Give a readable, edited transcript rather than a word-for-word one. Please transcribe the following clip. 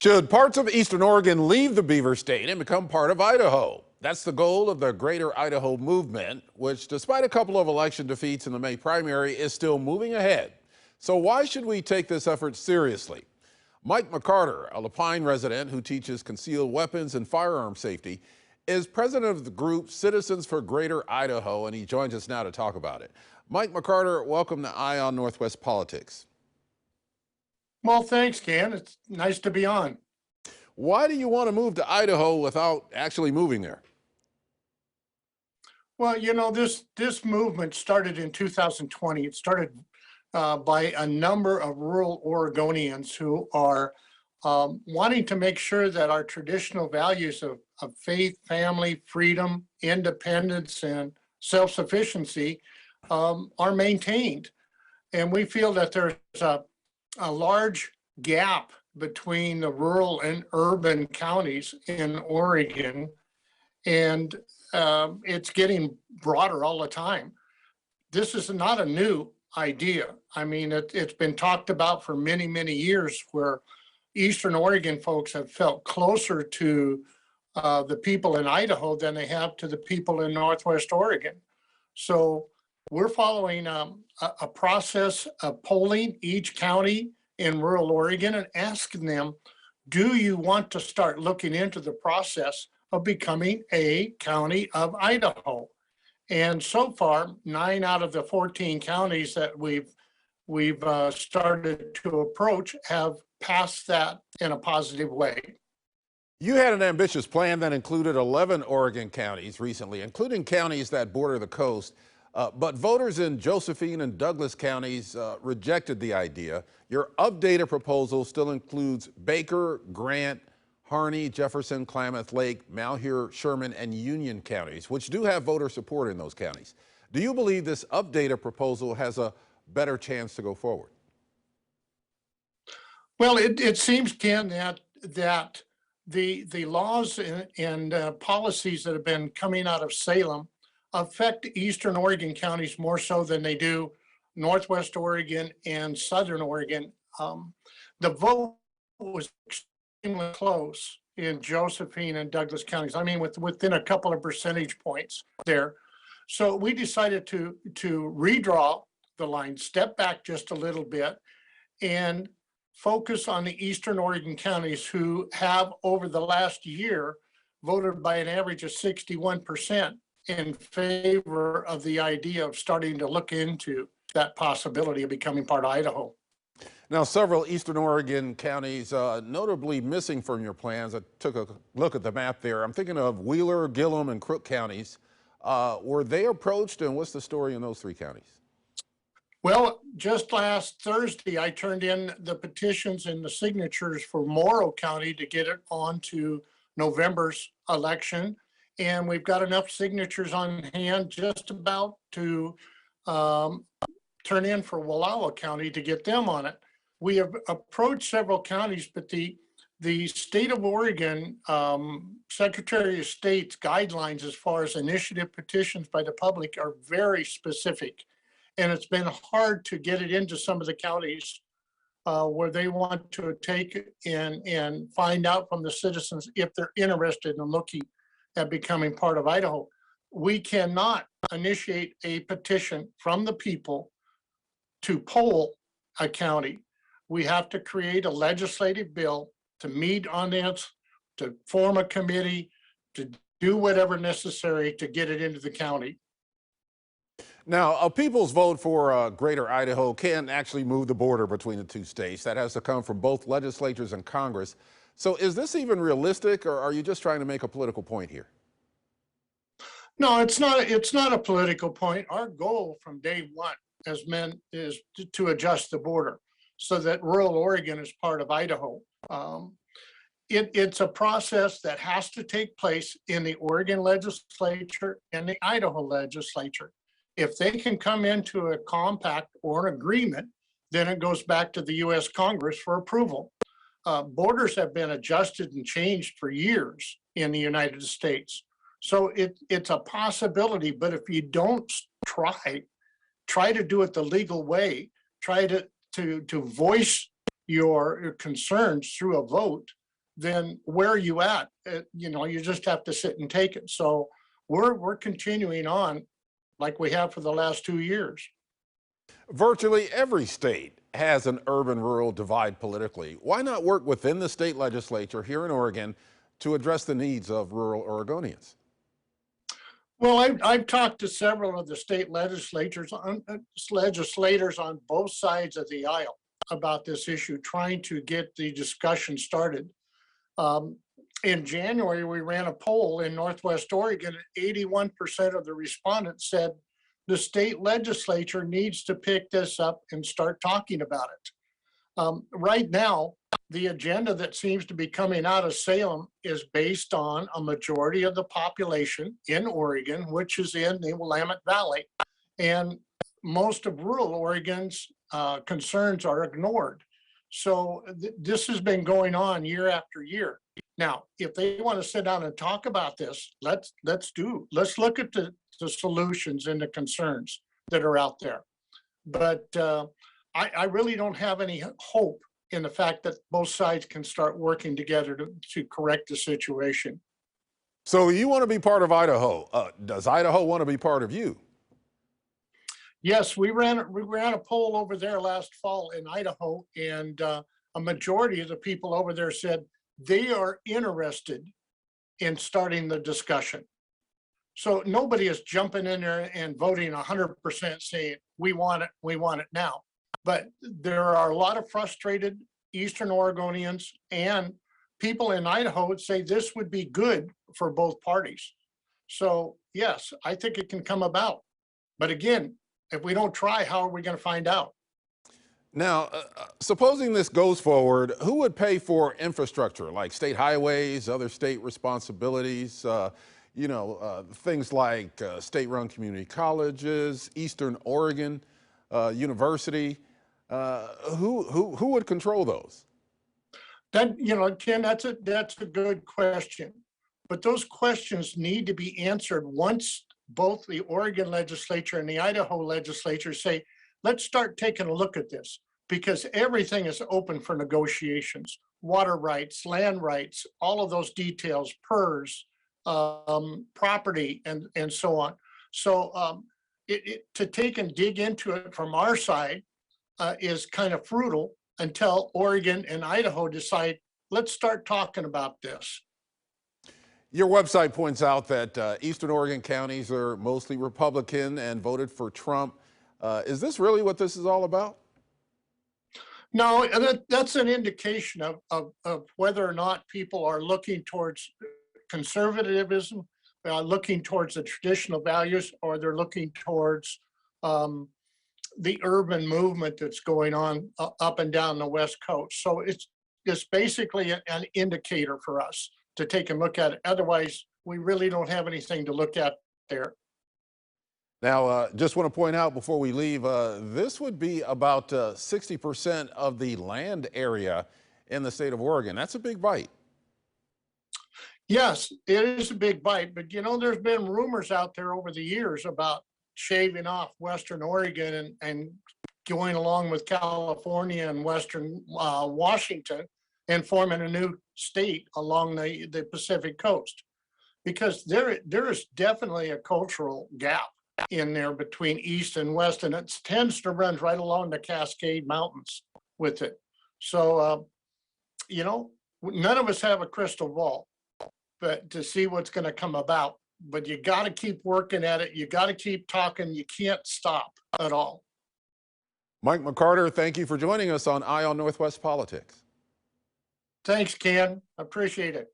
Should parts of eastern Oregon leave the Beaver State and become part of Idaho? That's the goal of the Greater Idaho movement, which, despite a couple of election defeats in the May primary, is still moving ahead. So why should we take this effort seriously? Mike McCarter, a Lapine resident who teaches concealed weapons and firearm safety, is president of the group Citizens for Greater Idaho, and he joins us now to talk about it. Mike McCarter, welcome to Eye on Northwest Politics. Well, thanks, Ken. It's nice to be on. Why do you want to move to Idaho without actually moving there? Well, this movement started in 2020. It started by a number of rural Oregonians who are wanting to make sure that our traditional values of faith, family, freedom, independence, and self-sufficiency are maintained. And we feel that there's a large gap between the rural and urban counties in Oregon, and it's getting broader all the time. This is not a new idea. I mean, it's been talked about for many, many years, where Eastern Oregon folks have felt closer to the people in Idaho than they have to the people in Northwest Oregon. So we're following a process of polling each county in rural Oregon and asking them, do you want to start looking into the process of becoming a county of Idaho? And so far, 9 out of the 14 counties that we've started to approach have passed that in a positive way. You had an ambitious plan that included 11 Oregon counties recently, including counties that border the coast. But voters in Josephine and Douglas counties rejected the idea. Your updated proposal still includes Baker, Grant, Harney, Jefferson, Klamath Lake, Malheur, Sherman, and Union counties, which do have voter support in those counties. Do you believe this updated proposal has a better chance to go forward? Well, it seems, Ken, that the laws and policies that have been coming out of Salem affect Eastern Oregon counties more so than they do Northwest Oregon and Southern Oregon. The vote was extremely close in Josephine and Douglas counties. I mean, within a couple of percentage points there. So we decided to redraw the line, step back just a little bit, and focus on the Eastern Oregon counties who have, over the last year, voted by an average of 61% in favor of the idea of starting to look into that possibility of becoming part of Idaho. Now, several Eastern Oregon counties notably missing from your plans. I took a look at the map there. I'm thinking of Wheeler, Gillum, and Crook counties. Were they approached, and what's the story in those 3 counties? Well, just last Thursday, I turned in the petitions and the signatures for Morrow County to get it on to November's election. And we've got enough signatures on hand just about to turn in for Wallowa County to get them on it. We have approached several counties, but the state of Oregon Secretary of State's guidelines as far as initiative petitions by the public are very specific. And it's been hard to get it into some of the counties where they want to take it and find out from the citizens if they're interested in looking at becoming part of Idaho. We cannot initiate a petition from the people to poll a county. We have to create a legislative bill to meet on this, to form a committee, to do whatever necessary to get it into the county. Now, a people's vote for Greater Idaho can actually move the border between the 2 states. That has to come from both legislatures and Congress. So is this even realistic, or are you just trying to make a political point here? No, it's not a political point. Our goal from day one is to adjust the border so that rural Oregon is part of Idaho. It's a process that has to take place in the Oregon legislature and the Idaho legislature. If they can come into a compact or an agreement, then it goes back to the U.S. Congress for approval. Borders have been adjusted and changed for years in the United States. So it's a possibility, but if you don't try to do it the legal way, try to voice your concerns through a vote, then where are you at? You just have to sit and take it. So we're continuing on like we have for the last 2 years. Virtually every state has an urban-rural divide politically. Why not work within the state legislature here in Oregon to address the needs of rural Oregonians? Well, I've talked to several of the state legislators on both sides of the aisle about this issue, trying to get the discussion started. Um, in January, we ran a poll in Northwest Oregon, and 81% of the respondents said the state legislature needs to pick this up and start talking about it. Right now, the agenda that seems to be coming out of Salem is based on a majority of the population in Oregon, which is in the Willamette Valley. And most of rural Oregon's concerns are ignored. So this has been going on year after year. Now, if they want to sit down and talk about this, let's look at the solutions and the concerns that are out there. But I really don't have any hope in the fact that both sides can start working together to correct the situation. So you want to be part of Idaho. Does Idaho want to be part of you? Yes, we ran a poll over there last fall in Idaho, and a majority of the people over there said they are interested in starting the discussion. So nobody is jumping in there and voting 100% saying we want it now. But there are a lot of frustrated Eastern Oregonians and people in Idaho would say this would be good for both parties. So yes, I think it can come about. But again, if we don't try, how are we going to find out? Now, supposing this goes forward, who would pay for infrastructure like state highways, other state responsibilities, things like state-run community colleges, Eastern Oregon University? Who would control those? Ken, that's a good question. But those questions need to be answered once both the Oregon legislature and the Idaho legislature say, let's start taking a look at this, because everything is open for negotiations. Water rights, land rights, all of those details, PERS, property, and so on. So to take and dig into it from our side is kind of fruitful until Oregon and Idaho decide, let's start talking about this. Your website points out that Eastern Oregon counties are mostly Republican and voted for Trump. Is this really what this is all about? No, that's an indication of whether or not people are looking towards conservatism, looking towards the traditional values, or they're looking towards the urban movement that's going on up and down the West Coast. So it's basically an indicator for us to take a look at it. Otherwise, we really don't have anything to look at there. Now, just want to point out before we leave, this would be about 60% of the land area in the state of Oregon. That's a big bite. Yes, it is a big bite, but there's been rumors out there over the years about shaving off Western Oregon and going along with California and Western Washington and forming a new state along the Pacific coast, because there is definitely a cultural gap in there between East and West, and it tends to run right along the Cascade Mountains with it. So, none of us have a crystal ball, but to see what's going to come about. But you got to keep working at it. You got to keep talking. You can't stop at all. Mike McCarter, thank you for joining us on Eye on Northwest Politics. Thanks, Ken. Appreciate it.